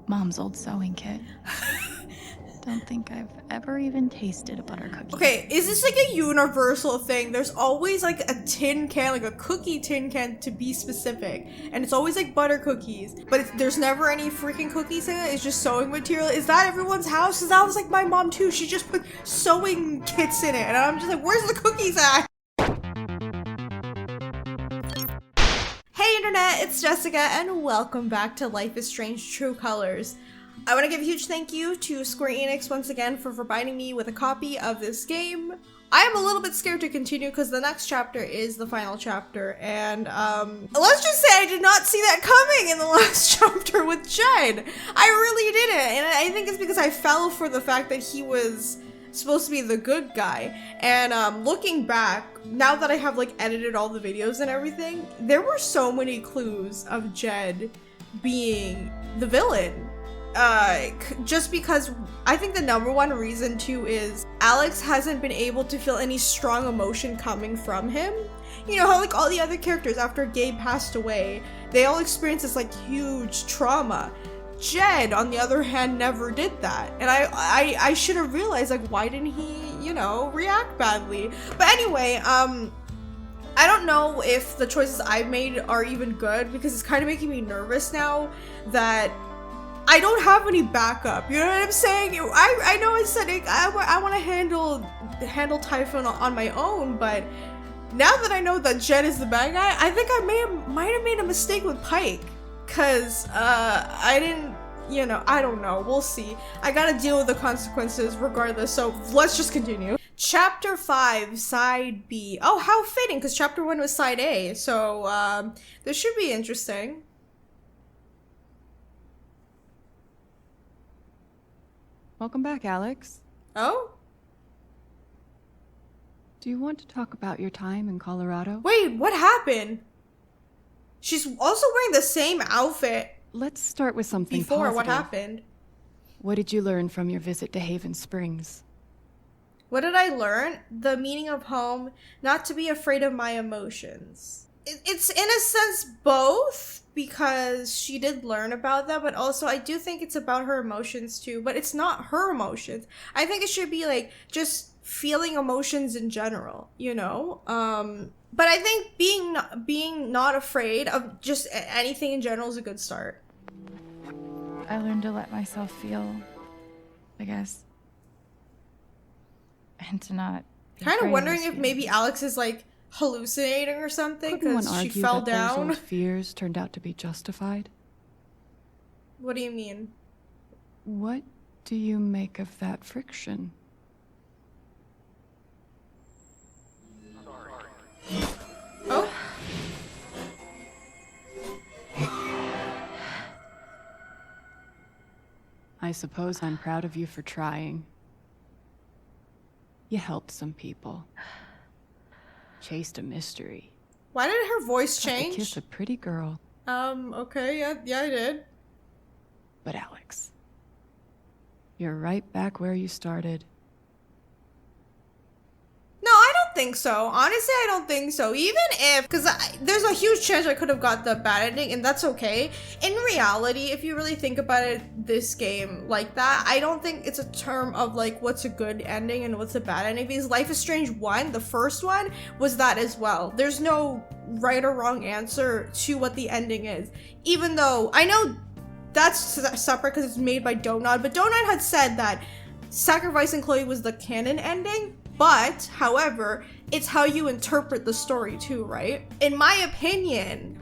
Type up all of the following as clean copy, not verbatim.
Mom's old sewing kit. Don't think I've ever even tasted a butter cookie. Okay, is this like a universal thing? There's always like a tin can, like a cookie tin can to be specific. And it's always like butter cookies. But there's never any freaking cookies in it. It's just sewing material. Is that everyone's house? Because that was like my mom too. She just put sewing kits in it. And I'm just like, where's the cookies at? Hey internet, it's Jessica and welcome back to Life is Strange True Colors. I want to give a huge thank you to Square Enix once again for providing me with a copy of this game. I am a little bit scared to continue because the next chapter is the final chapter, and let's just say I did not see that coming in the last chapter with Chen. I really didn't, and I think it's because I fell for the fact that he was supposed to be the good guy. And looking back, now that I have like edited all the videos and everything, there were so many clues of Jed being the villain. Just because I think the number one reason too is Alex hasn't been able to feel any strong emotion coming from him. You know how like all the other characters after Gabe passed away, they all experienced this like huge trauma. Jed, on the other hand, never did that. And I should have realized, like, why didn't he, you know, react badly? But anyway, I don't know if the choices I've made are even good because it's kind of making me nervous now that I don't have any backup. You know what I'm saying? I know I said I want to handle Typhon on my own, but now that I know that Jed is the bad guy, I think I might have made a mistake with Pike. Cause I didn't, you know, I don't know, we'll see. I gotta deal with the consequences regardless, so let's just continue. Chapter 5, Side B. Oh, how fitting, because Chapter 1 was Side A, so this should be interesting. Welcome back, Alex. Oh? Do you want to talk about your time in Colorado? Wait, what happened? She's also wearing the same outfit. Let's start with something before. positive. What happened? What did you learn from your visit to Haven Springs? What did I learn? The meaning of home, not to be afraid of my emotions. It's in a sense both, because she did learn about that, but also I do think it's about her emotions too, but it's not her emotions. I think it should be like just feeling emotions in general, you know? But I think being not afraid of just anything in general is a good start. I learned to let myself feel, I guess. And to not be Kind of afraid wondering those if maybe feelings. Alex is like hallucinating or something Couldn't one because she argue fell that those down. old fears turned out to be justified? What do you mean? What do you make of that friction? Oh? I suppose I'm proud of you for trying. You helped some people. Chased a mystery. Why did her voice Got to change? kiss a pretty girl. Okay, yeah, I did. But Alex, you're right back where you started. No, I don't think so. Honestly, I don't think so. Even if, because there's a huge chance I could have got the bad ending, and that's okay. In reality, if you really think about it, this game like that, I don't think it's a term of like what's a good ending and what's a bad ending. Because Life is Strange 1, the first one, was that as well. There's no right or wrong answer to what the ending is. Even though I know that's separate because it's made by Donut, but Donut had said that sacrificing Chloe was the canon ending. But, however, it's how you interpret the story too, right? In my opinion,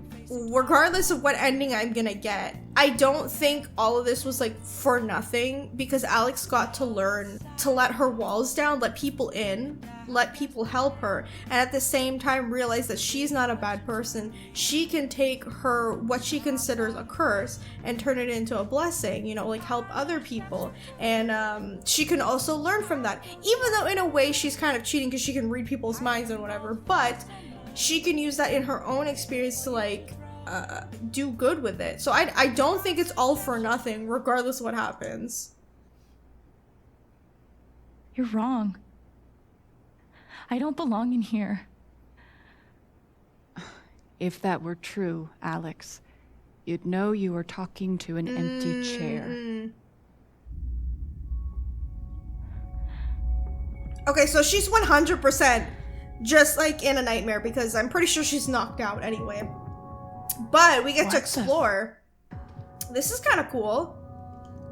regardless of what ending I'm gonna get, I don't think all of this was like for nothing because Alex got to learn to let her walls down, let people in, let people help her, and at the same time realize that she's not a bad person. She can take her, what she considers a curse, and turn it into a blessing, you know, like help other people. And she can also learn from that, even though in a way she's kind of cheating because she can read people's minds and whatever, but she can use that in her own experience to like do good with it. So I don't think it's all for nothing regardless of what happens. You're wrong. I don't belong in here. If that were true, Alex, you'd know you were talking to an empty chair. Okay, so she's 100% just like in a nightmare because I'm pretty sure she's knocked out anyway. But we get to explore. This is kind of cool.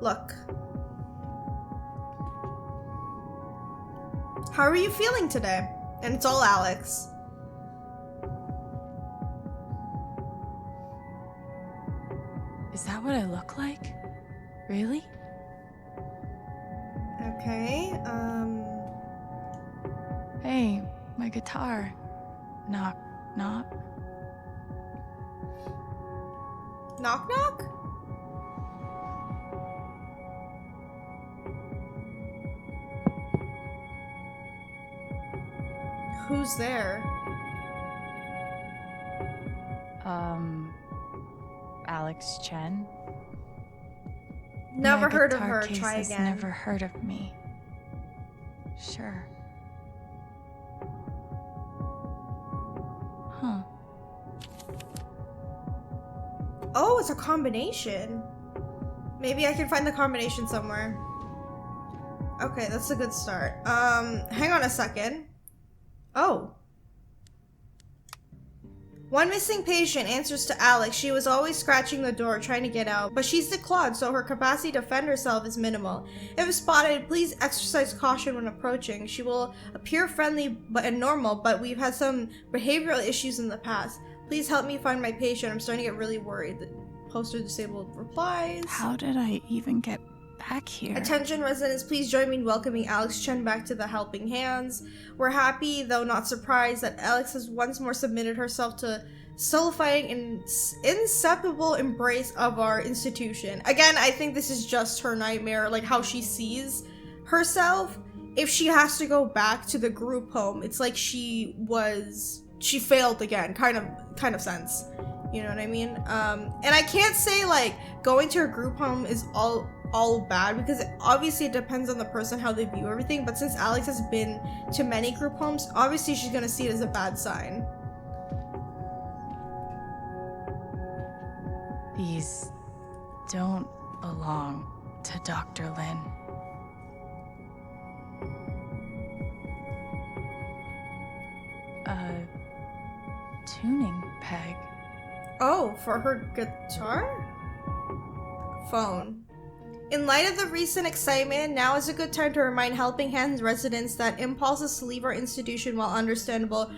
Look. How are you feeling today? And it's all Alex. Is that what I look like? Really? Okay, Hey, my guitar. Knock, knock. Knock knock? Who's there? Alex Chen? Never My heard of guitar her. case Try has again. Never heard of me. Sure. Huh. Oh, it's a combination. Maybe I can find the combination somewhere. Okay, that's a good start. Hang on a second. Oh. One missing patient answers to Alex. She was always scratching the door trying to get out, but she's declawed, so her capacity to defend herself is minimal. If spotted, please exercise caution when approaching. She will appear friendly and normal, but we've had some behavioral issues in the past. Please help me find my patient. I'm starting to get really worried. The poster disabled replies. How did I even get back here? Attention residents, please join me in welcoming Alex Chen back to the Helping Hands. We're happy, though not surprised, that Alex has once more submitted herself to solidifying an inseparable embrace of our institution. Again, I think this is just her nightmare, like how she sees herself. If she has to go back to the group home, it's like she failed again, kind of sense. You know what I mean? And I can't say like going to her group home is all bad, because obviously it depends on the person how they view everything, but since Alex has been to many group homes, obviously she's gonna see it as a bad sign. These don't belong to Dr. Lin. A tuning peg. Oh, for her guitar? Phone. In light of the recent excitement, now is a good time to remind Helping Hands residents that impulses to leave our institution, while understandable,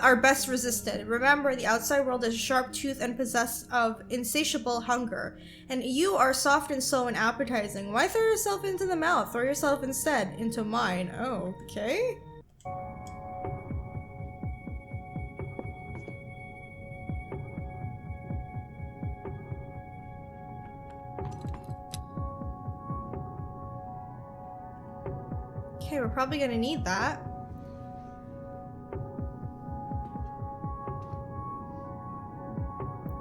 are best resisted. Remember, the outside world is a sharp tooth and possessed of insatiable hunger. And you are soft and slow and appetizing. Why throw yourself into the mouth? Throw yourself instead into mine. Oh, okay. Okay, we're probably gonna need that.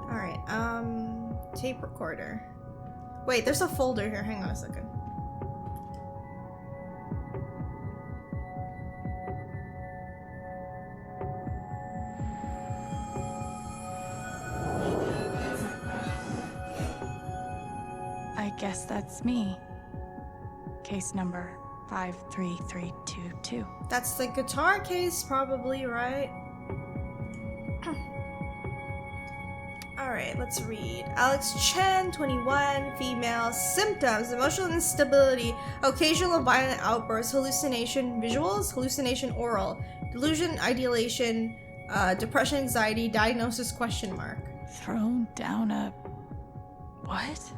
Alright, tape recorder. Wait, there's a folder here, hang on a second. I guess that's me. Case number 53322. That's the guitar case, probably, right? Alright, let's read. Alex Chen, 21, female. Symptoms: emotional instability, occasional violent outbursts, hallucination visuals, hallucination oral, delusion, ideation, depression, anxiety, diagnosis, question mark. Thrown down a... what?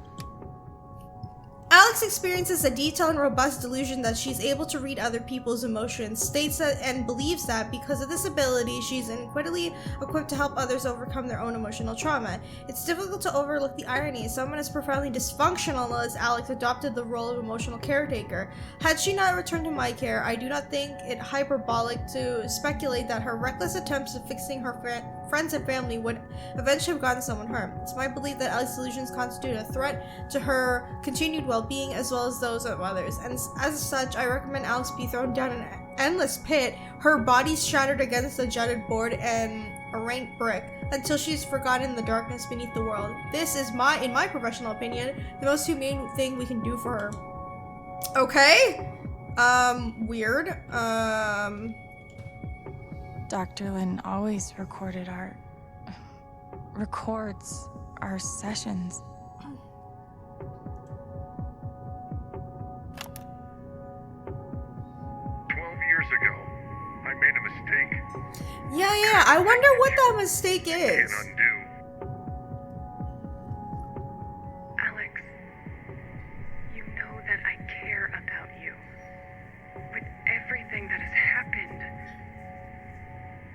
Alex experiences a detailed and robust delusion that she's able to read other people's emotions, states that and believes that because of this ability, she's inadequately equipped to help others overcome their own emotional trauma. It's difficult to overlook the irony. Someone as profoundly dysfunctional as Alex adopted the role of emotional caretaker. Had she not returned to my care, I do not think it hyperbolic to speculate that her reckless attempts at fixing her friends and family would eventually have gotten someone harm. It's my belief that Alex's delusions constitute a threat to her continued well-being as well as those of others, and as such, I recommend Alex be thrown down an endless pit, her body shattered against the jutted board and a ranked brick, until she's forgotten the darkness beneath the world. This is in my professional opinion, the most humane thing we can do for her. Okay? Weird. Dr. Lin always records our sessions. 12 years ago, I made a mistake. Yeah, I wonder what that mistake is. Can't undo. Alex, you know that I care about you. With everything that has happened,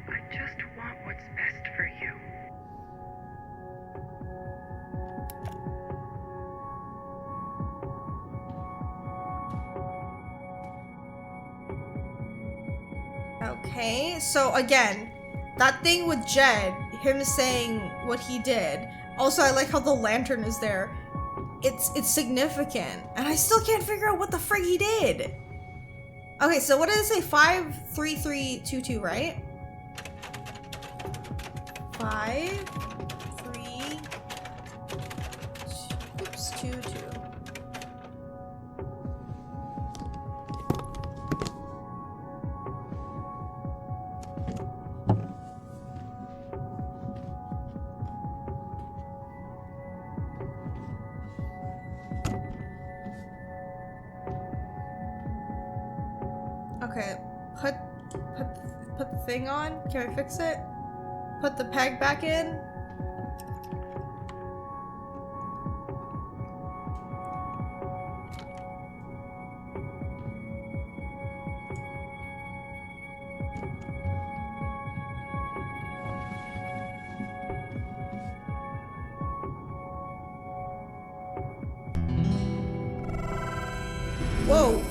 I just want what's best for you. Okay, so again, that thing with Jed, him saying what he did. Also, I like how the lantern is there. It's significant, and I still can't figure out what the frig he did. Okay, so what did it say? 53322, right? 5 3 oops 2 2. Okay, put the thing on. Can I fix it? Put the peg back in. Whoa.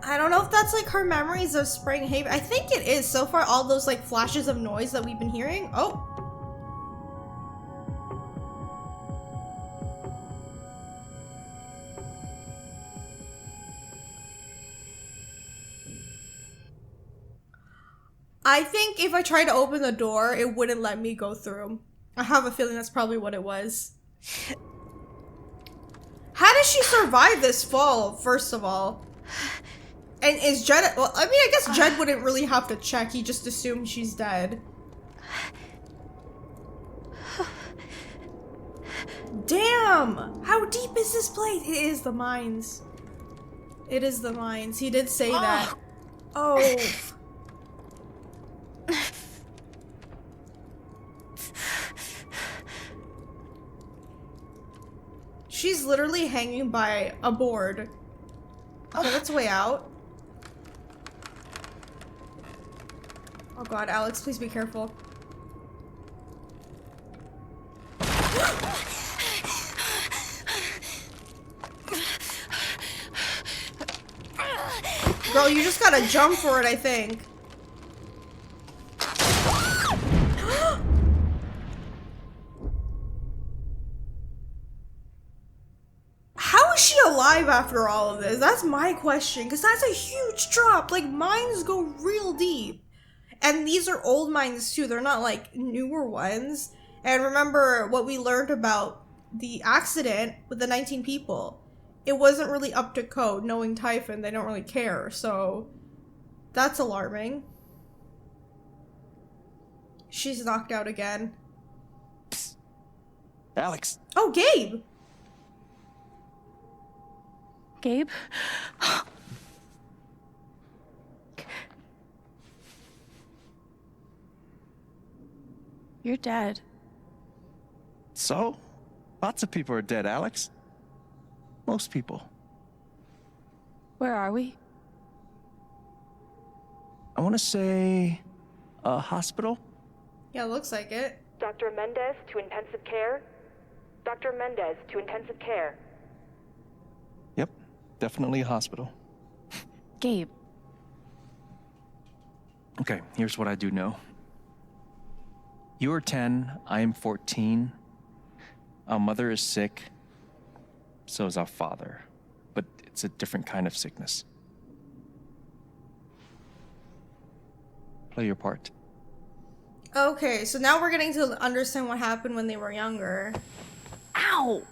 I don't know if that's like her memories of Spring Haven. I think it is. So far, all those like flashes of noise that we've been hearing. Oh. I think if I tried to open the door, it wouldn't let me go through. I have a feeling that's probably what it was. How does she survive this fall, first of all? And is Jed... Well, I mean, I guess Jed wouldn't really have to check. He just assumed she's dead. Damn! How deep is this place? It is the mines. It is the mines. He did say that. Oh. She's literally hanging by a board. Okay, that's a way out. Oh god, Alex, please be careful. Girl, you just gotta jump for it, I think. How is she alive after all of this? That's my question, because that's a huge drop. Like, mines go real deep. And these are old mines too, they're not like newer ones. And remember what we learned about the accident with the 19 people. It wasn't really up to code. Knowing Typhon, they don't really care, so that's alarming. She's knocked out again. Psst. Alex. Oh, Gabe! Gabe? You're dead. So? Lots of people are dead, Alex. Most people. Where are we? I want to say a hospital? Yeah, looks like it. Dr. Mendez to intensive care. Dr. Mendez to intensive care. Yep, definitely a hospital. Gabe. Okay, here's what I do know. You're 10, I am 14. Our mother is sick. So is our father. But it's a different kind of sickness. Play your part. Okay, so now we're getting to understand what happened when they were younger. Ow!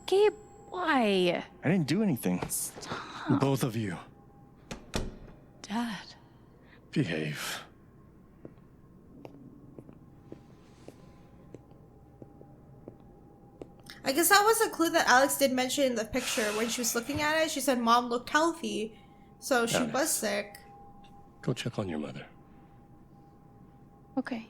Gabe, why? I didn't do anything. Stop. Both of you, Dad. behave. I guess that was a clue that Alex did mention in the picture when she was looking at it. She said Mom looked healthy, so she Alex. was sick. Go check on your mother. Okay.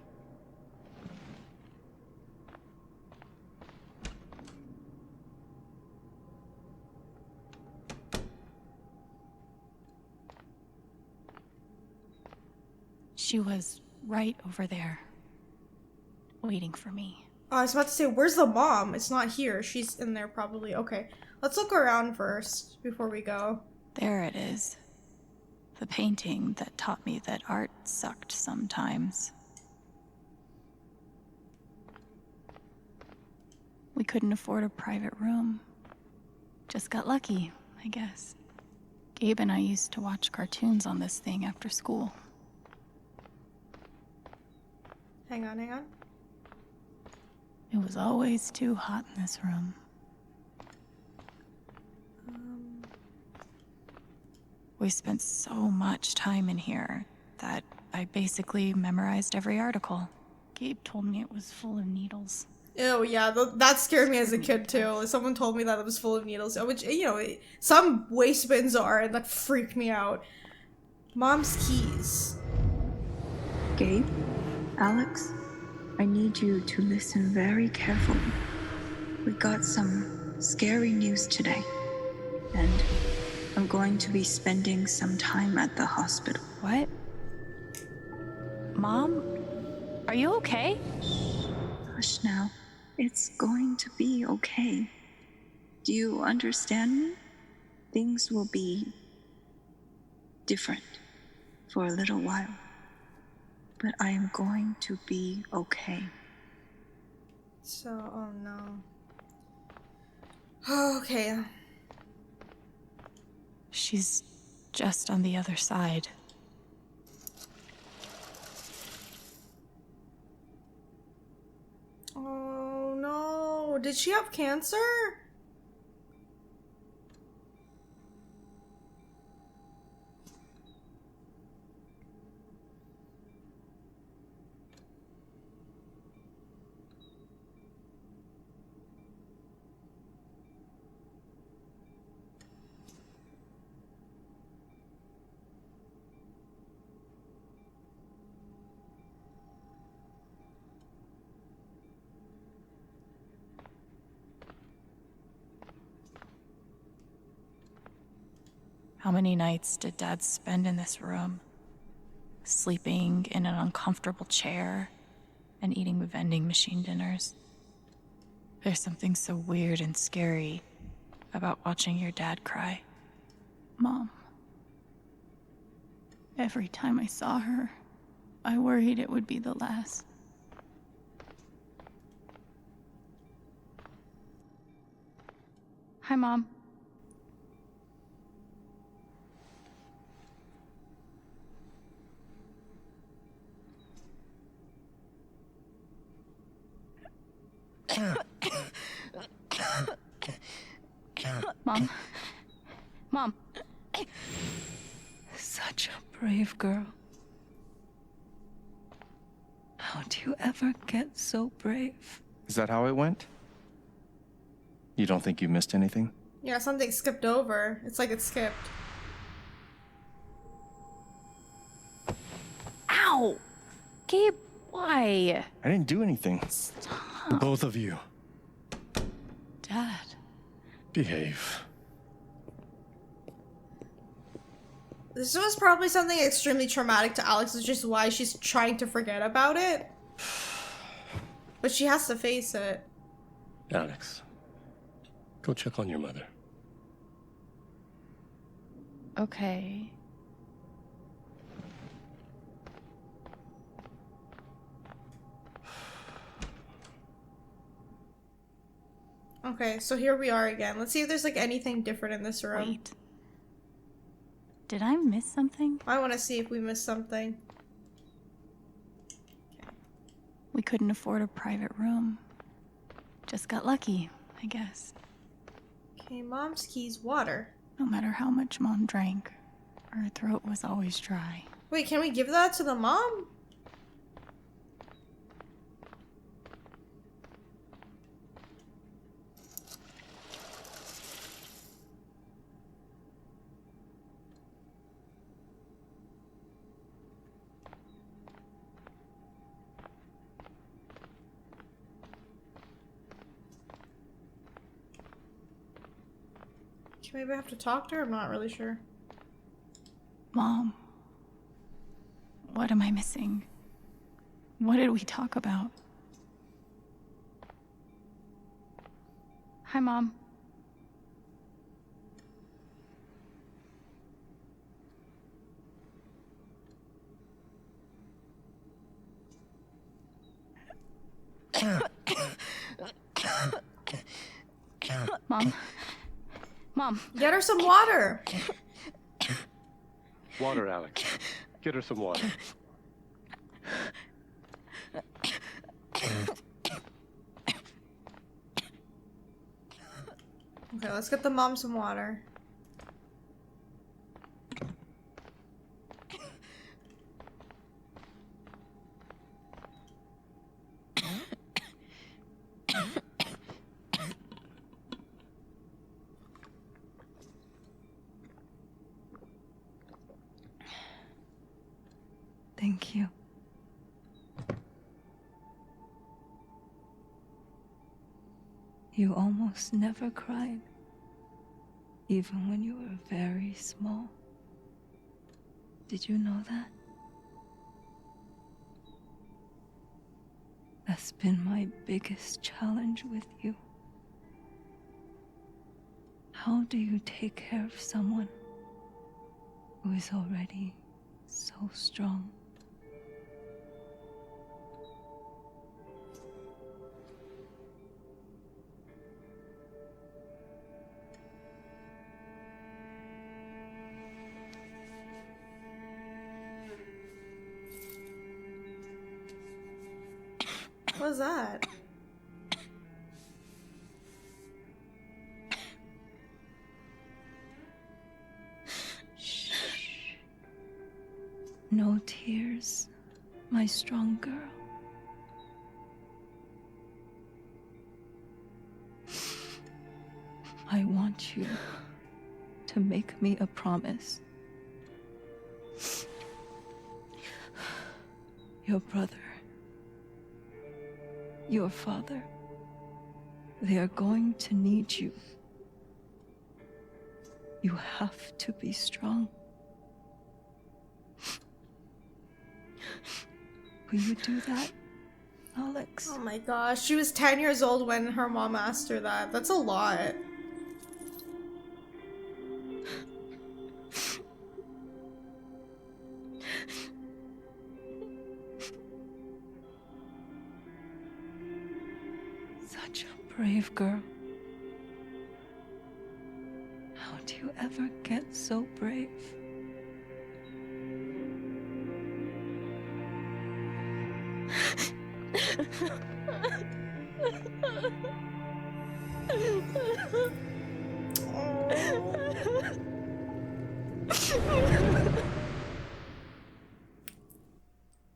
She was right over there, waiting for me. Oh, I was about to say, where's the mom? It's not here. She's in there probably. Okay, let's look around first before we go. There it is. The painting that taught me that art sucked sometimes. We couldn't afford a private room. Just got lucky, I guess. Gabe and I used to watch cartoons on this thing after school. Hang on, hang on. It was always too hot in this room. We spent so much time in here that I basically memorized every article. Gabe told me it was full of needles. Oh yeah, that scared me as a kid too. Someone told me that it was full of needles, which, you know, some waste bins are, and that freaked me out. Mom's keys. Gabe, Alex, I need you to listen very carefully. We got some scary news today, and I'm going to be spending some time at the hospital. What? Mom? Are you okay? Hush now. It's going to be okay. Do you understand me? Things will be different for a little while. But I am going to be okay. So, oh no. Okay. She's just on the other side. Oh no. Did she have cancer? How many nights did Dad spend in this room? Sleeping in an uncomfortable chair and eating vending machine dinners. There's something so weird and scary about watching your dad cry. Mom. Every time I saw her, I worried it would be the last. Hi, Mom. Mom. Mom. Such a brave girl. How do you ever get so brave? Is that how it went? You don't think you missed anything? Yeah, something skipped over. It's like it skipped. Ow! Gabe, why? I didn't do anything. Stop. Both of you, Dad. behave. This was probably something extremely traumatic to Alex, which is why she's trying to forget about it. But she has to face it. Alex, go check on your mother. Okay. Okay, so here we are again. Let's see if there's like anything different in this room. Wait. Did I miss something? I want to see if we missed something. Okay. We couldn't afford a private room. Just got lucky, I guess. Okay, Mom's keys, water. No matter how much Mom drank, her throat was always dry. Wait, can we give that to the mom? Maybe I have to talk to her? I'm not really sure. Mom, what am I missing? What did we talk about? Hi, Mom. Mom. Mom. Get her some water. Water, Alex. Get her some water. Okay, let's get the mom some water. Thank you. You almost never cried, even when you were very small. Did you know that? That's been my biggest challenge with you. How do you take care of someone who is already so strong? What was that? Shh. No tears, my strong girl. I want you to make me a promise. Your brother, your father, they are going to need you. You have to be strong. Will you do that, Alex? Oh my gosh, she was 10 years old when her mom asked her that. That's a lot. Such a brave girl. How do you ever get so brave?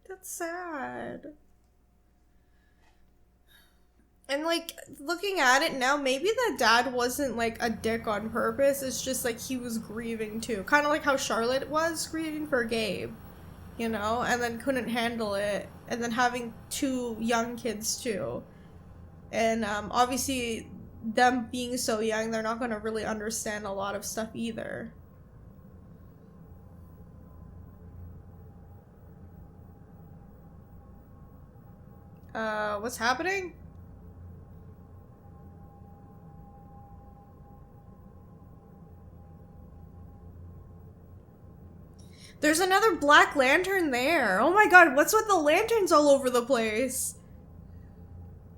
That's sad. And like, looking at it now, maybe the dad wasn't like a dick on purpose. It's just like he was grieving too. Kind of like how Charlotte was grieving for Gabe, you know, and then couldn't handle it. And then having two young kids too. And obviously, them being so young, they're not going to really understand a lot of stuff either. What's happening? There's another black lantern there. Oh my god, what's with the lanterns all over the place?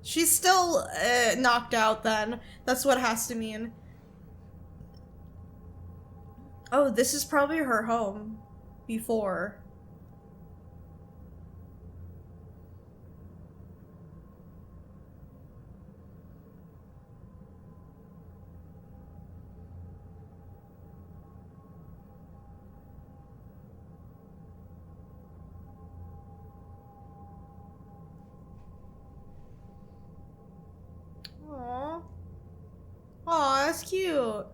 She's still knocked out then. That's what it has to mean. Oh, this is probably her home before. cute.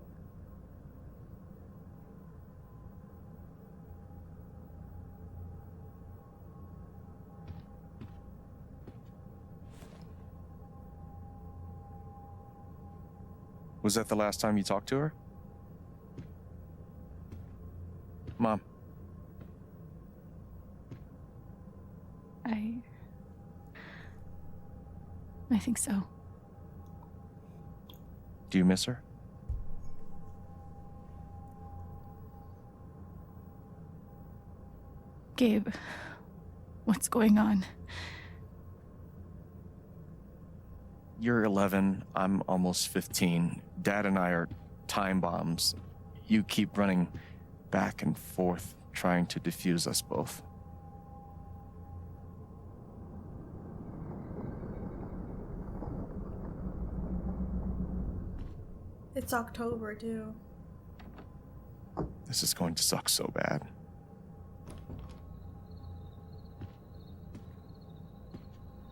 Was that the last time you talked to her? Mom. I think so. Do you miss her? Gabe, what's going on? You're 11, I'm almost 15. Dad and I are time bombs. You keep running back and forth, trying to defuse us both. It's October, too. This is going to suck so bad.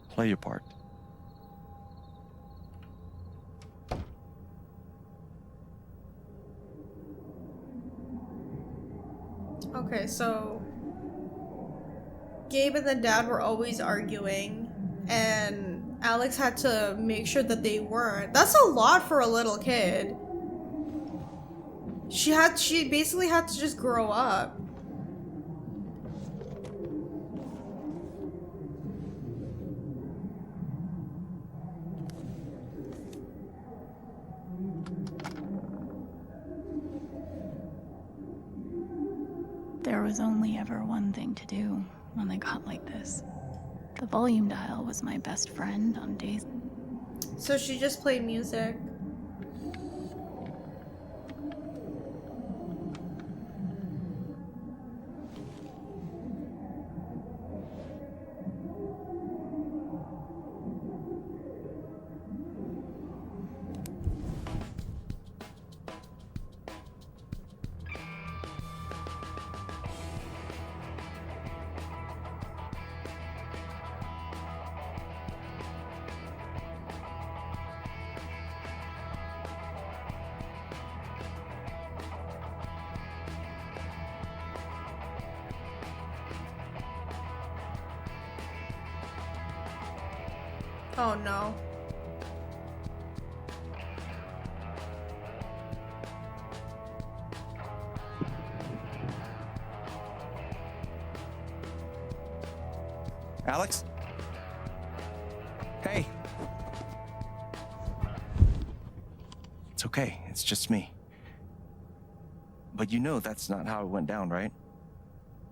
Play your part. Okay, so Gabe and the dad were always arguing, and Alex had to make sure that they weren't. That's a lot for a little kid. She basically had to just grow up. There was only ever one thing to do when they got like this. The volume dial was my best friend on days. So she just played music. Oh no. Alex? Hey. It's okay. It's just me. But you know that's not how it went down, right?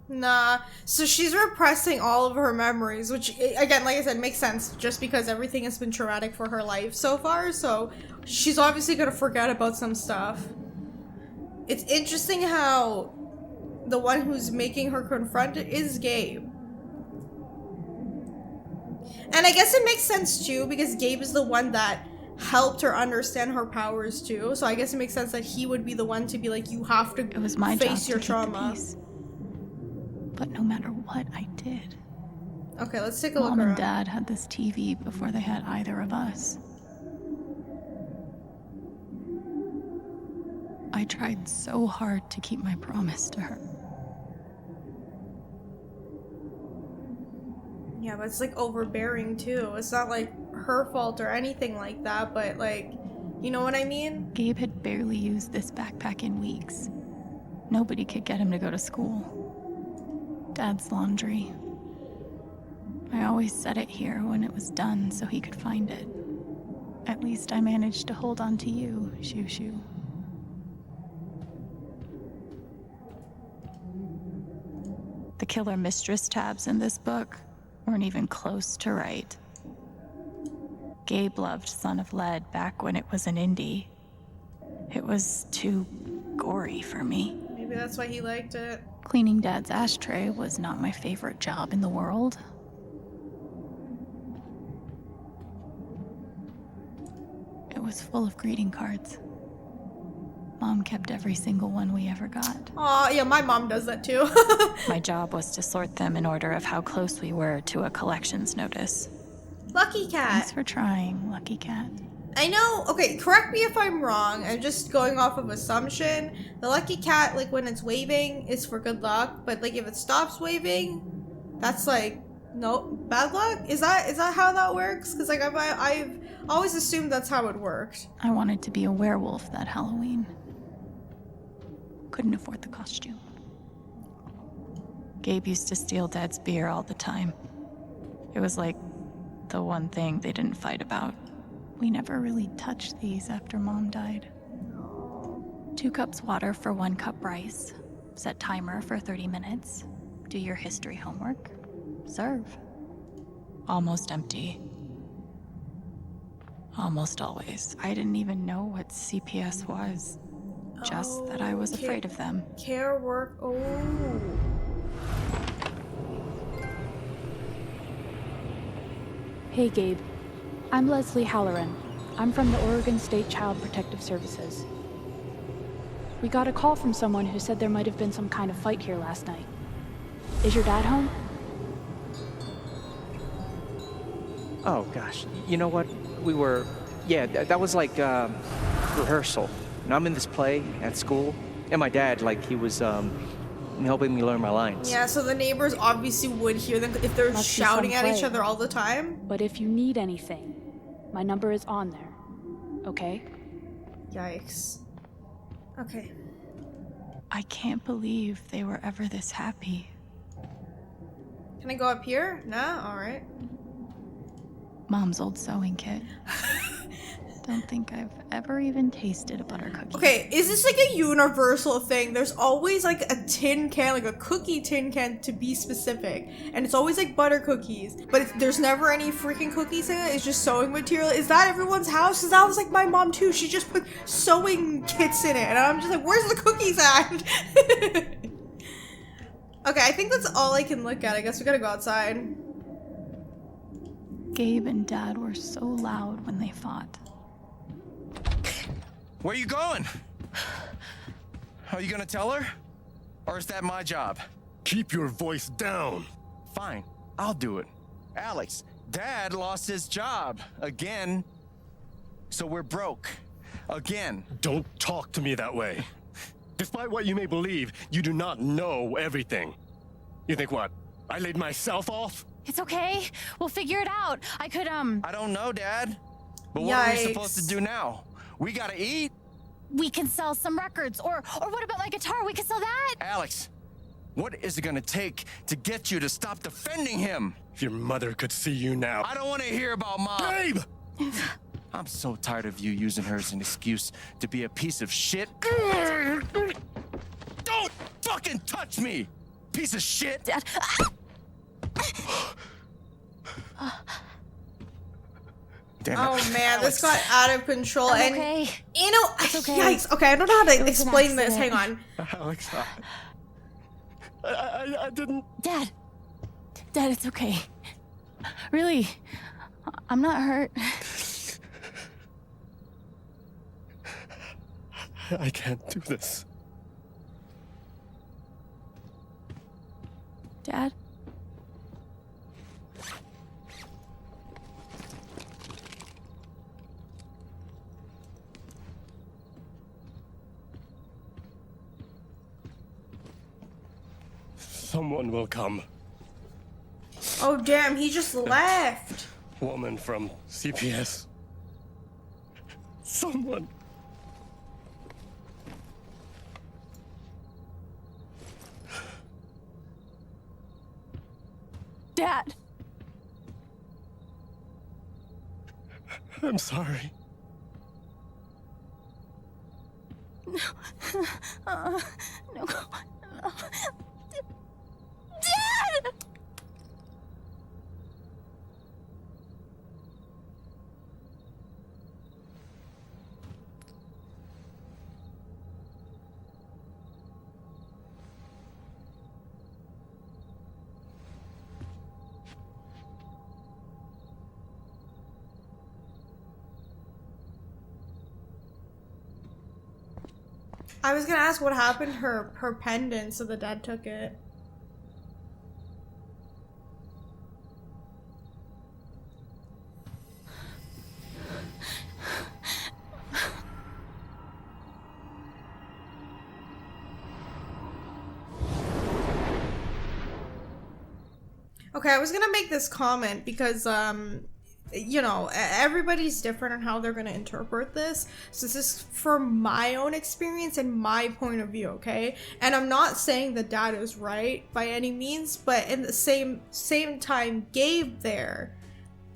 Nah, so she's repressing all of her memories, which, again, like I said, makes sense, just because everything has been traumatic for her life so far, so she's obviously gonna forget about some stuff. It's interesting how the one who's making her confront it is Gabe. And I guess it makes sense, too, because Gabe is the one that helped her understand her powers, too, so I guess it makes sense that he would be the one to be like, you have to It was my job face your to keep the trauma. peace. But no matter what I did, Okay, let's take a look Mom and around. Dad had this TV before they had either of us. I tried so hard to keep my promise to her. Yeah, but it's like overbearing too. It's not like her fault or anything like that, but like, you know what I mean? Gabe had barely used this backpack in weeks. Nobody could get him to go to school. Dad's laundry. I always set it here when it was done so he could find it. At least I managed to hold on to you, Shoo Shoo. The killer mistress tabs in this book weren't even close to right. Gabe loved Son of Lead back when it was an indie. It was too gory for me. Maybe that's why he liked it. Cleaning Dad's ashtray was not my favorite job in the world. It was full of greeting cards. Mom kept every single one we ever got. Aw, yeah, my mom does that too. My job was to sort them in order of how close we were to a collections notice. Lucky cat. Thanks for trying, Lucky Cat. I know, okay, correct me if I'm wrong. I'm just going off of assumption. The lucky cat, like when it's waving, is for good luck, but like if it stops waving, that's like no bad luck. Is that how that works? Because like I've always assumed that's how it worked. I wanted to be a werewolf that Halloween. Couldn't afford the costume. Gabe used to steal Dad's beer all the time. It was like the one thing they didn't fight about. We never really touched these after Mom died. 2 cups water for 1 cup rice. Set timer for 30 minutes. Do your history homework. Serve. Almost empty. Almost always. I didn't even know what CPS was. Just that I was afraid of them. Care work. Oh. Hey, Gabe. I'm Leslie Halloran. I'm from the Oregon State Child Protective Services. We got a call from someone who said there might have been some kind of fight here last night. Is your dad home? Oh, gosh. You know what? We were... Yeah, that was like, rehearsal. And I'm in this play at school. And my dad, like, he was, helping me learn my lines. Yeah, so the neighbors obviously would hear them if they're Must be shouting some at each play. other all the time. But if you need anything, my number is on there. Okay? Yikes. Okay. I can't believe they were ever this happy. Can I go up here? Nah? Alright. Mom's old sewing kit. Don't think I've ever even tasted a butter cookie. Okay, is this like a universal thing? There's always like a tin can, like a cookie tin can to be specific. And it's always like butter cookies. But there's never any freaking cookies in it. It's just sewing material. Is that everyone's house? Because that was like my mom too. She just put sewing kits in it. And I'm just like, where's the cookies at? Okay, I think that's all I can look at. I guess we gotta go outside. Gabe and Dad were so loud when they fought. Where you going? Are you gonna tell her? Or is that my job? Keep your voice down. Fine, I'll do it. Alex, Dad lost his job again. So we're broke. Again. Don't talk to me that way. Despite what you may believe, you do not know everything. You think what? I laid myself off? It's okay. We'll figure it out. I could, I don't know, Dad. But what are we supposed to do now? We gotta eat. We can sell some records. Or what about my guitar? We can sell that. Alex, what is it gonna take to get you to stop defending him? If your mother could see you now. I don't want to hear about Mom. Gabe! I'm so tired of you using her as an excuse to be a piece of shit. Don't fucking touch me, piece of shit. Dad. Damn it. Oh man, Alex. this got out of control. I'm and okay. you know, It's okay. yikes. Okay, I don't know how to It was an explain this. Hang accident. on. Alex, I didn't... Dad, it's okay. Really, I'm not hurt. I can't do this. Dad? Someone will come. Oh damn, he just left. Woman from CPS. Someone. Dad! I'm sorry. No. No. Dad! I was gonna ask what happened to her pendant, so the dad took it. Okay, I was gonna make this comment because, you know, everybody's different on how they're gonna interpret this. So this is from my own experience and my point of view, okay? And I'm not saying the dad is right by any means, but in the same time, Gabe there,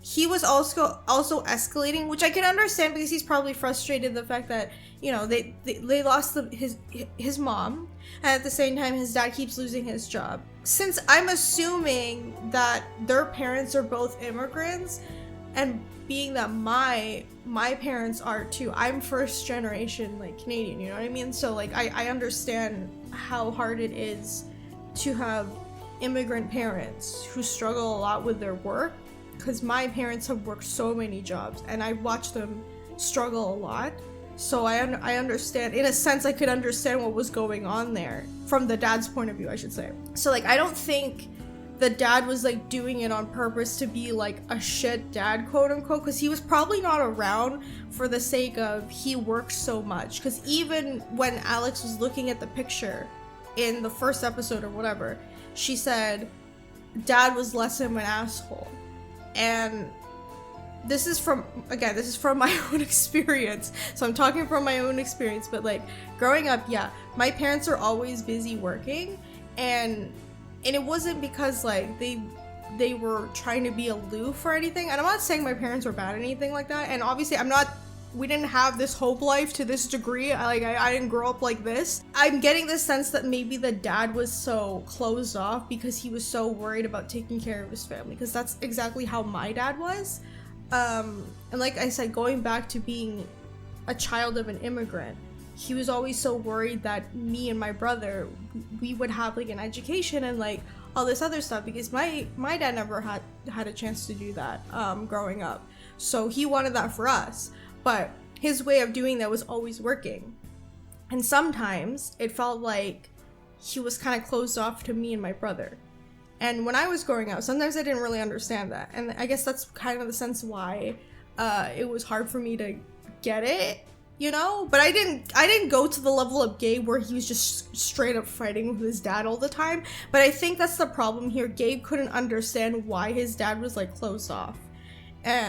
he was also escalating, which I can understand because he's probably frustrated the fact that, you know, they lost his mom, and at the same time his dad keeps losing his job. Since I'm assuming that their parents are both immigrants, and being that my parents are too, I'm first generation like Canadian, you know what I mean? So like I understand how hard it is to have immigrant parents who struggle a lot with their work, because my parents have worked so many jobs and I watched them struggle a lot. So I understand, in a sense I could understand what was going on there from the dad's point of view, I should say. So like I don't think the dad was like doing it on purpose to be like a shit dad, quote unquote, because he was probably not around for the sake of he works so much. Because even when Alex was looking at the picture in the first episode or whatever, she said dad was less of an asshole. And this is from my own experience, so I'm talking from my own experience, but like growing up, yeah, my parents are always busy working, and it wasn't because like they were trying to be aloof or anything, and I'm not saying my parents were bad or anything like that, and obviously we didn't have this hope life to this degree. I didn't grow up like this. I'm getting the sense that maybe the dad was so closed off because he was so worried about taking care of his family, because that's exactly how my dad was. And like I said, going back to being a child of an immigrant, he was always so worried that me and my brother, we would have like an education and like all this other stuff, because my dad never had a chance to do that growing up. So he wanted that for us, but his way of doing that was always working. And sometimes it felt like he was kind of closed off to me and my brother. And when I was growing up, sometimes I didn't really understand that. And I guess that's kind of the sense why it was hard for me to get it, you know? But I didn't go to the level of Gabe where he was just straight up fighting with his dad all the time. But I think that's the problem here. Gabe couldn't understand why his dad was like closed off.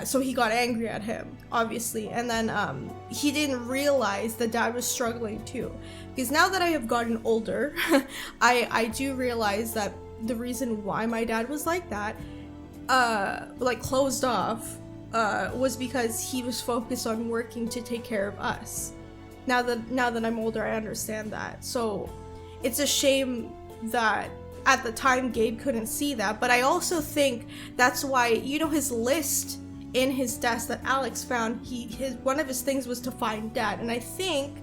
So he got angry at him, obviously. And then he didn't realize that dad was struggling too. Because now that I have gotten older, I do realize that the reason why my dad was like that, like closed off, was because he was focused on working to take care of us. Now that I'm older, I understand that. So it's a shame that at the time Gabe couldn't see that, but I also think that's why, you know, his list in his desk that Alex found, one of his things was to find dad, and I think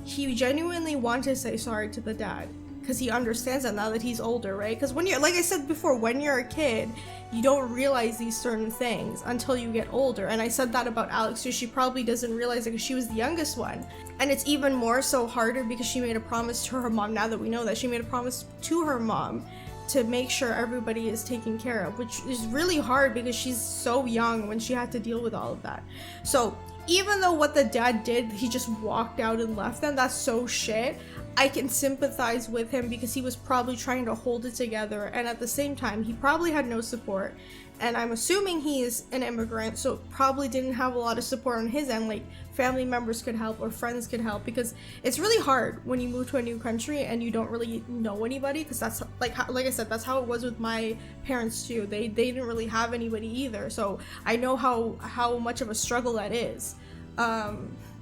he genuinely wanted to say sorry to the dad, because he understands that now that he's older, right? Because when you're, like I said before, when you're a kid, you don't realize these certain things until you get older. And I said that about Alex too. She probably doesn't realize it because she was the youngest one. And it's even more so harder because she made a promise to her mom. Now that we know that, she made a promise to her mom to make sure everybody is taken care of, which is really hard because she's so young when she had to deal with all of that. So even though what the dad did, he just walked out and left them, that's so shit, I can sympathize with him because he was probably trying to hold it together, and at the same time he probably had no support, and I'm assuming he is an immigrant, so probably didn't have a lot of support on his end, like family members could help or friends could help, because it's really hard when you move to a new country and you don't really know anybody, because that's like I said, that's how it was with my parents too. They didn't really have anybody either, so I know how much of a struggle that is.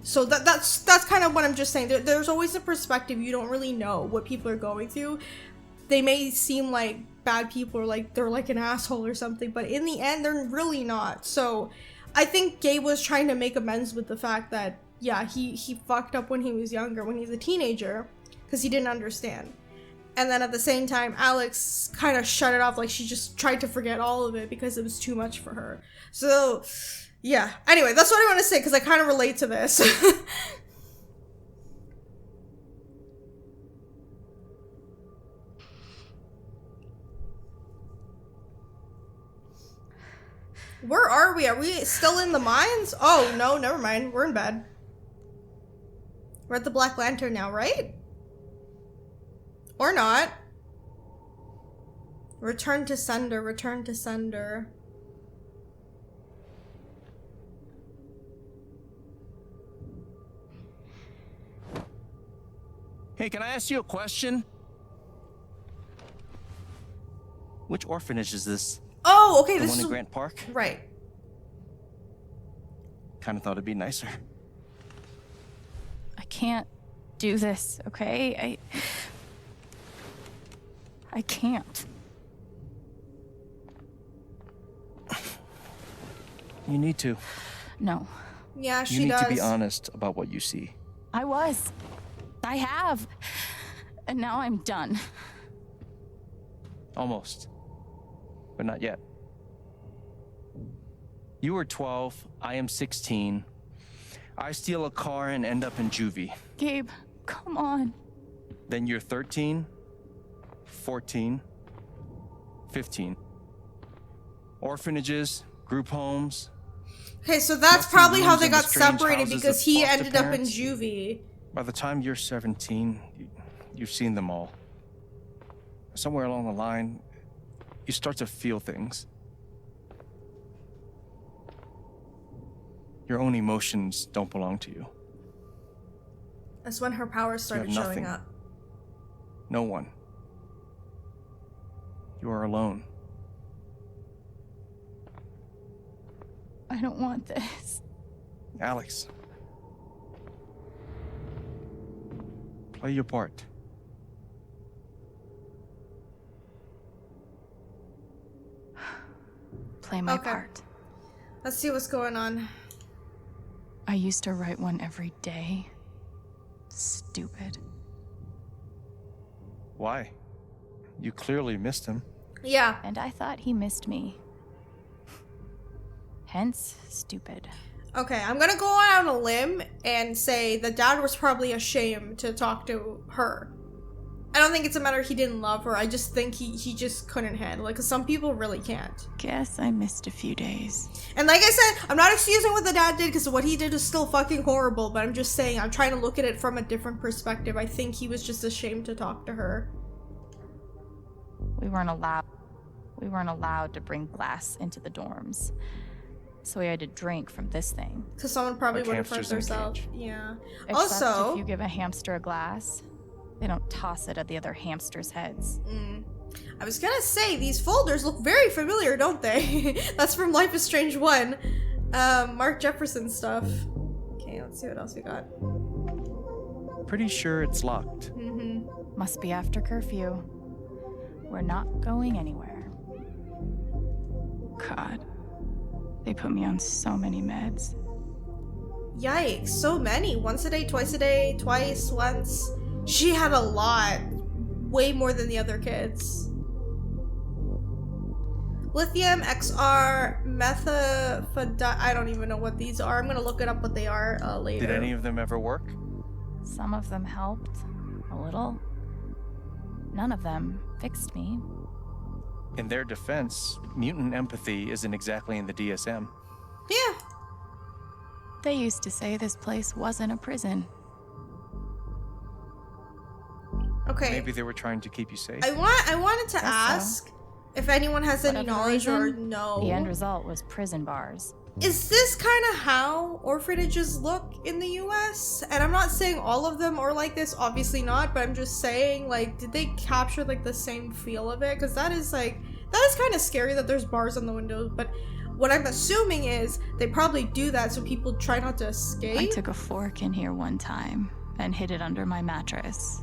So that's kind of what I'm just saying. There's always a perspective. You don't really know what people are going through. They may seem like bad people, or like they're like an asshole or something, but in the end, they're really not. So I think Gabe was trying to make amends with the fact that, yeah, he fucked up when he was younger, when he was a teenager, because he didn't understand. And then at the same time, Alex kind of shut it off, like she just tried to forget all of it because it was too much for her. So yeah, anyway, that's what I want to say because I kind of relate to this. Where are we? Are we still in the mines? Oh, no, never mind. We're in bed. We're at the Black Lantern now, right? Or not. Return to sender, return to sender. Hey, can I ask you a question? Which orphanage is this? Oh, okay, the this one is in Grant Park? right. Kind of thought it'd be nicer. I can't do this, okay? I can't. You need to. No. Yeah, she You need does. to be honest about what you see. I was. I have. And now I'm done. Almost. But not yet. You were 12, I am 16. I steal a car and end up in juvie. Gabe, come on. Then you're 13, 14, 15. Orphanages, group homes. Okay, so that's Messy probably how rooms they in the got strange separated houses because of he foster ended up in parents. juvie. By the time you're 17, you've seen them all. Somewhere along the line, you start to feel things. Your own emotions don't belong to you. That's when her powers started showing nothing. up. No one. You are alone. I don't want this. Alex. Play your part. Play my Okay. part. Let's see what's going on. I used to write one every day. Stupid. Why? You clearly missed him. Yeah. And I thought he missed me. Hence, stupid. Okay, I'm gonna go out on a limb and say the dad was probably ashamed to talk to her. I don't think it's a matter he didn't love her. I just think he just couldn't handle it, because some people really can't. Guess I missed a few days. And like I said, I'm not excusing what the dad did, because what he did is still fucking horrible, but I'm just saying, I'm trying to look at it from a different perspective. I think he was just ashamed to talk to her. We weren't allowed to bring glass into the dorms. So we had to drink from this thing. Because someone probably Like would have hurt hamsters in a themselves. cage. Yeah. Except Also, if you give a hamster a glass, they don't toss it at the other hamsters' heads. I was gonna say, these folders look very familiar, don't they? That's from Life is Strange 1. Mark Jefferson stuff. Okay, let's see what else we got. Pretty sure it's locked. Must be after curfew. We're not going anywhere. God. They put me on so many meds. Yikes, so many. Once a day, twice, once. She had a lot. Way more than the other kids. Lithium, XR, methafidine. I don't even know what these are. I'm gonna look it up what they are later. Did any of them ever work? Some of them helped. A little. None of them fixed me. In their defense, mutant empathy isn't exactly in the DSM. Yeah. They used to say this place wasn't a prison. Okay. Maybe they were trying to keep you safe. I wanted to ask if anyone has any Whatever knowledge or reason, no. The end result was prison bars. Is this kind of how orphanages look in the US? And I'm not saying all of them are like this, obviously not, but I'm just saying, like, did they capture, like, the same feel of it? Because that is kind of scary that there's bars on the windows, but what I'm assuming is they probably do that so people try not to escape. I took a fork in here one time and hid it under my mattress.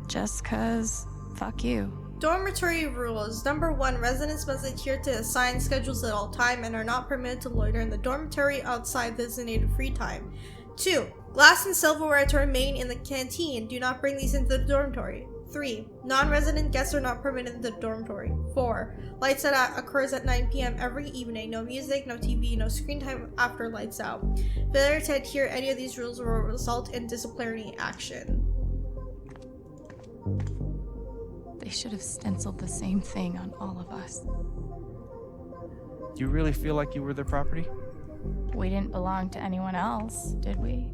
Just 'cause, fuck you. Dormitory rules. Number 1, residents must adhere to assigned schedules at all time and are not permitted to loiter in the dormitory outside designated free time. 2, glass and silverware to remain in the canteen. Do not bring these into the dormitory. 3, non-resident guests are not permitted in the dormitory. 4, lights out occurs at 9 p.m. every evening. No music, no TV, no screen time after lights out. Failure to adhere any of these rules will result in disciplinary action. They should have stenciled the same thing on all of us. Do you really feel like you were their property? We didn't belong to anyone else, did we?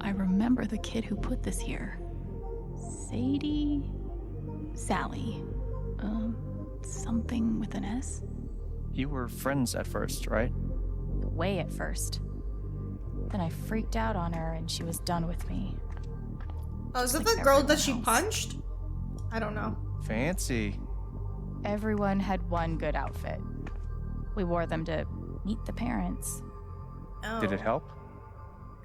I remember the kid who put this here. Sadie? Sally. Something with an S? You were friends at first, right? Way at first. Then I freaked out on her and she was done with me. Oh, is Just that like the girl that everyone she else. punched? I don't know. Fancy. Everyone had one good outfit. We wore them to meet the parents. Oh. Did it help?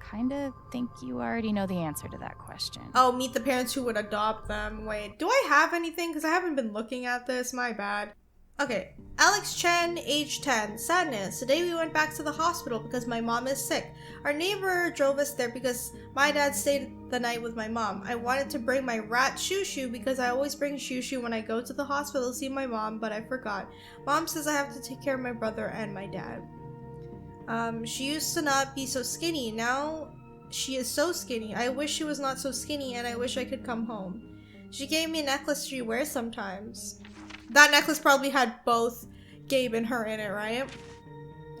Kinda think you already know the answer to that question. Oh, meet the parents who would adopt them. Wait, do I have anything? Because I haven't been looking at this. My bad. Okay. Alex Chen, age 10. Sadness. Today we went back to the hospital because my mom is sick. Our neighbor drove us there because my dad stayed the night with my mom. I wanted to bring my rat Shushu because I always bring Shushu when I go to the hospital to see my mom, but I forgot. Mom says I have to take care of my brother and my dad. She used to not be so skinny. Now she is so skinny. I wish she was not so skinny and I wish I could come home. She gave me a necklace she wears sometimes. That necklace probably had both Gabe and her in it, right?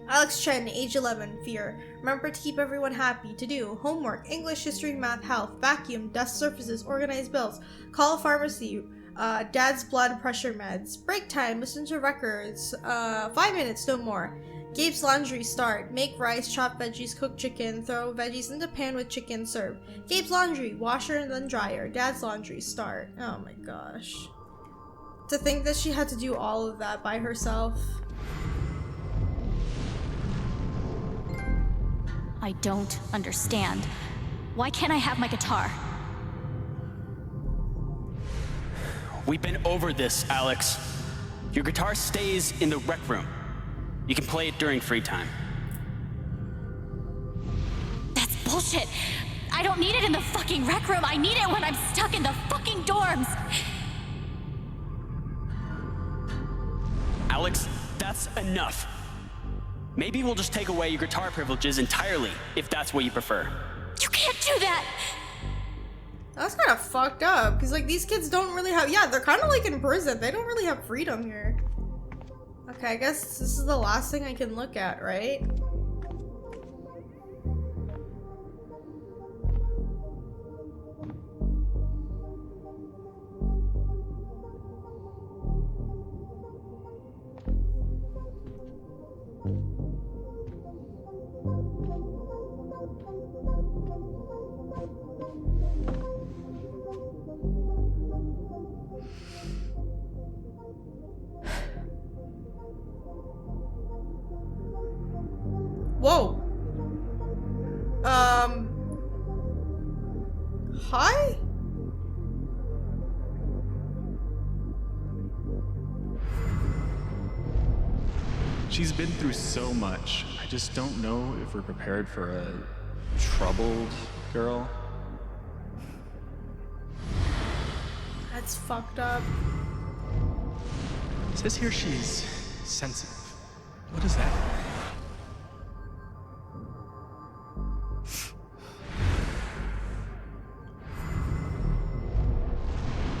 Alex Chen, age 11, fear. Remember to keep everyone happy. To do homework, English, history, math, health, vacuum, dust surfaces, organize bills, call a pharmacy, dad's blood pressure meds, break time, listen to records, 5 minutes, no more. Gabe's laundry, start. Make rice, chop veggies, cook chicken, throw veggies in the pan with chicken, serve. Gabe's laundry, washer and then dryer. Dad's laundry, start. Oh my gosh. To think that she had to do all of that by herself. I don't understand. Why can't I have my guitar? We've been over this, Alex. Your guitar stays in the rec room. You can play it during free time. That's bullshit. I don't need it in the fucking rec room. I need it when I'm stuck in the fucking dorms. Alex, that's enough. Maybe we'll just take away your guitar privileges entirely, if that's what you prefer. You can't do that! That's kind of fucked up, because like these kids don't really have, yeah, they're kind of like in prison. They don't really have freedom here. Okay, I guess this is the last thing I can look at, right? Whoa. Hi? She's been through so much. I just don't know if we're prepared for a troubled girl. That's fucked up. It says here she's sensitive. What is that?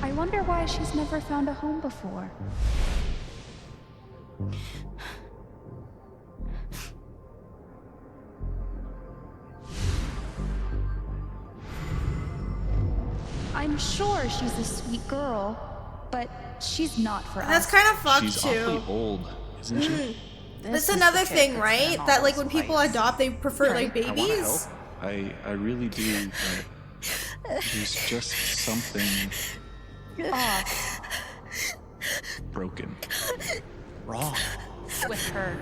I wonder why she's never found a home before. I'm sure she's a sweet girl, but she's not for us. That's kind of fucked She's too. awfully old, isn't she? That's another thing, right? That like when people adopt, they prefer like I want to babies. help. I really do, but there's just something Off broken. Wrong. With her.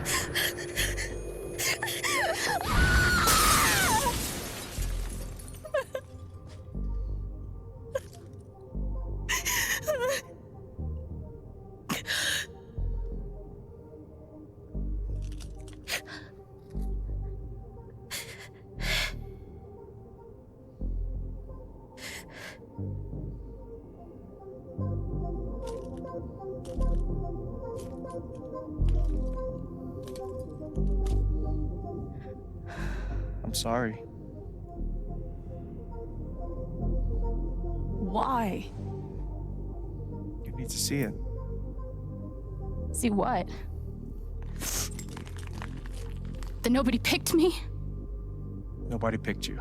I'm sorry. Why? You need to see it. See what? That nobody picked me? Nobody picked you.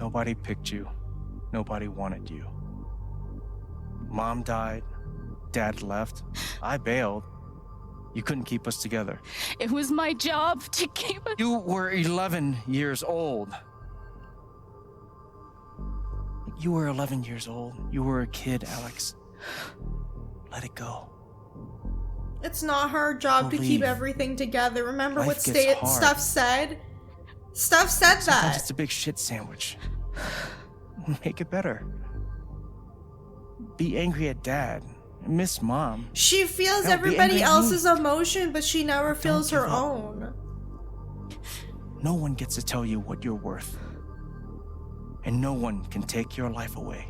Nobody picked you. Nobody wanted you. Mom died. Dad left. I bailed. You couldn't keep us together. It was my job to keep us. You were 11 years old. You were 11 years old. You were a kid, Alex. Let it go. It's not her job to keep everything together. Remember what Stuff said? Stuff said Sometimes that. it's a big shit sandwich. Make it better. Be angry at Dad. Miss Mom. She feels Hell, everybody else's emotion, but she never feels her own. No one gets to tell you what you're worth. And no one can take your life away.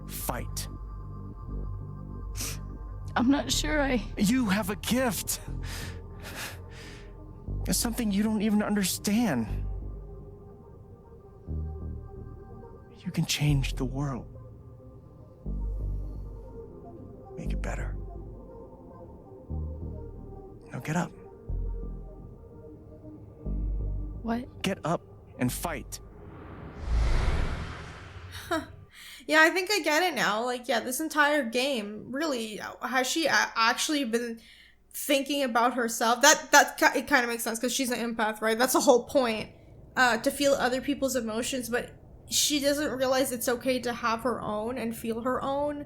Fight. I'm not sure You have a gift. It's something you don't even understand. You can change the world. Make it better. Now get up. What? Get up and fight. Yeah, I think I get it now. Like, yeah, this entire game, really, has she actually been thinking about herself? It kind of makes sense because she's an empath, right? That's the whole point, to feel other people's emotions, but she doesn't realize it's okay to have her own and feel her own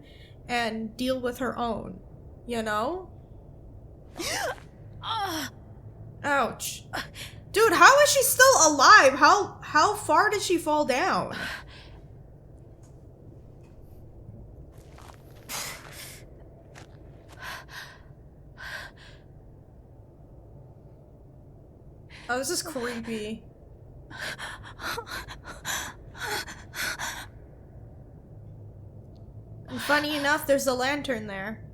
and deal with her own, you know? Ouch. Dude, how is she still alive? How far did she fall down? Oh, this is creepy. And funny enough, there's a lantern there.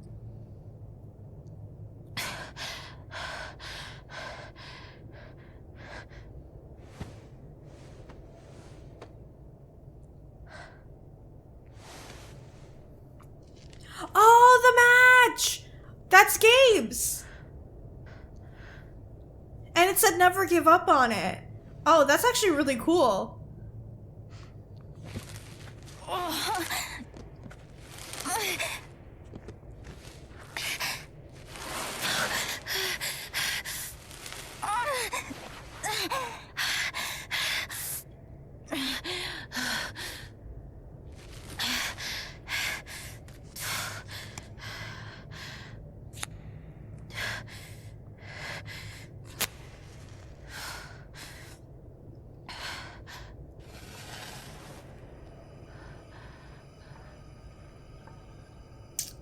Oh, the match! That's Gabe's! And it said never give up on it. Oh, that's actually really cool.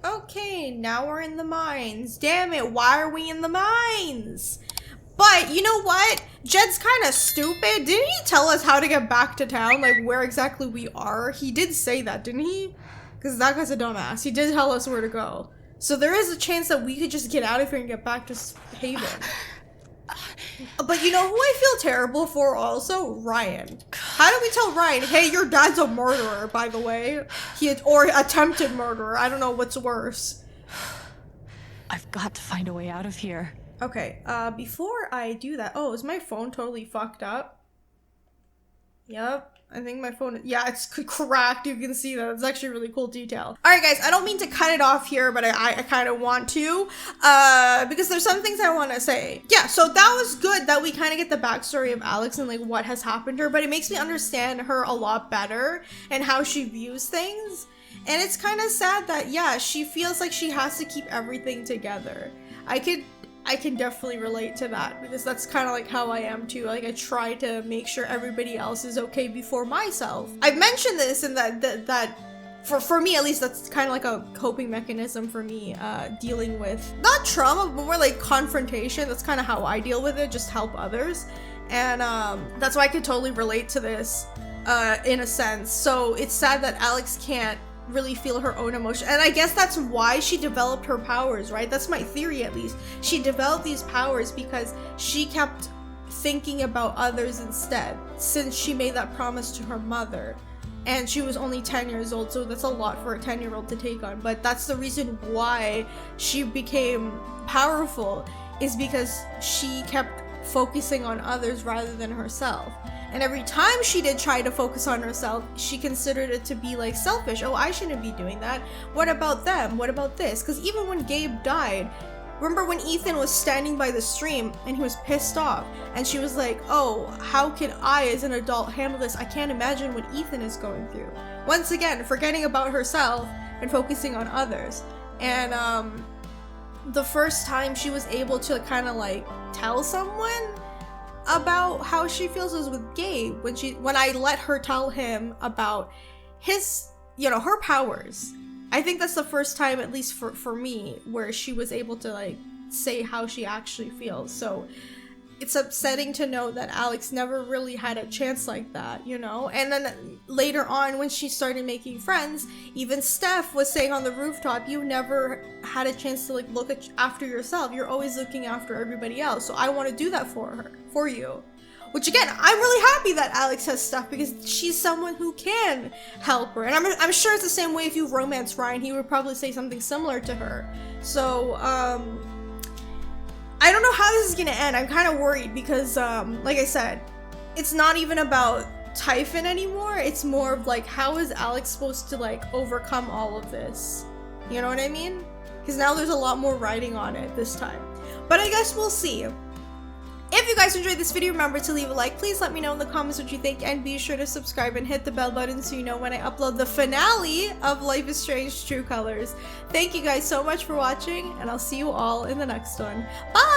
Okay, now we're in the mines. Damn it, why are we in the mines? But, you know what? Jed's kind of stupid. Didn't he tell us how to get back to town? Like, where exactly we are? He did say that, didn't he? Because that guy's a dumbass. He did tell us where to go. So there is a chance that we could just get out of here and get back to Haven. But you know who I feel terrible for also? Ryan. How do we tell Ryan, hey, your dad's a murderer, by the way? Or attempted murderer. I don't know what's worse. I've got to find a way out of here. Okay, before I do that... Oh, is my phone totally fucked up? Yep. I think my phone... Yeah, it's cracked. You can see that. It's actually a really cool detail. Alright, guys. I don't mean to cut it off here, but I kind of want to. Because there's some things I want to say. Yeah, so that was good that we kind of get the backstory of Alex and, like, what has happened to her. But it makes me understand her a lot better and how she views things. And it's kind of sad that, yeah, she feels like she has to keep everything together. I can definitely relate to that because that's kind of like how I am too. Like I try to make sure everybody else is okay before myself. I've mentioned this and that for me at least, that's kind of like a coping mechanism for me, dealing with not trauma but more like confrontation. That's kind of how I deal with it, just help others. And that's why I could totally relate to this in a sense. So it's sad that Alex can't really feel her own emotion, and I guess that's why she developed her powers, right? That's my theory, at least. She developed these powers because she kept thinking about others instead, since she made that promise to her mother, and she was only 10 years old, so that's a lot for a 10-year-old to take on. But that's the reason why she became powerful, is because she kept focusing on others rather than herself. And every time she did try to focus on herself, she considered it to be like selfish. Oh, I shouldn't be doing that. What about them? What about this? Because even when Gabe died, remember when Ethan was standing by the stream and he was pissed off and she was like, oh, how can I as an adult handle this? I can't imagine what Ethan is going through. Once again, forgetting about herself and focusing on others. And the first time she was able to kind of like tell someone about how she feels was with Gabe, when I let her tell him about his, you know, her powers. I think that's the first time, at least for me, where she was able to like say how she actually feels. So it's upsetting to know that Alex never really had a chance like that, you know? And then later on, when she started making friends, even Steph was saying on the rooftop, you never had a chance to like look after yourself. You're always looking after everybody else. So I want to do that for you. Which again, I'm really happy that Alex has stuff because she's someone who can help her. And I'm sure it's the same way if you romance Ryan, he would probably say something similar to her. So, I don't know how this is gonna end. I'm kind of worried because, like I said, it's not even about Typhon anymore. It's more of like, how is Alex supposed to like overcome all of this? You know what I mean? Because now there's a lot more writing on it this time. But I guess we'll see. If you guys enjoyed this video, remember to leave a like. Please let me know in the comments what you think, and be sure to subscribe and hit the bell button so you know when I upload the finale of Life is Strange True Colors. Thank you guys so much for watching, and I'll see you all in the next one. Bye!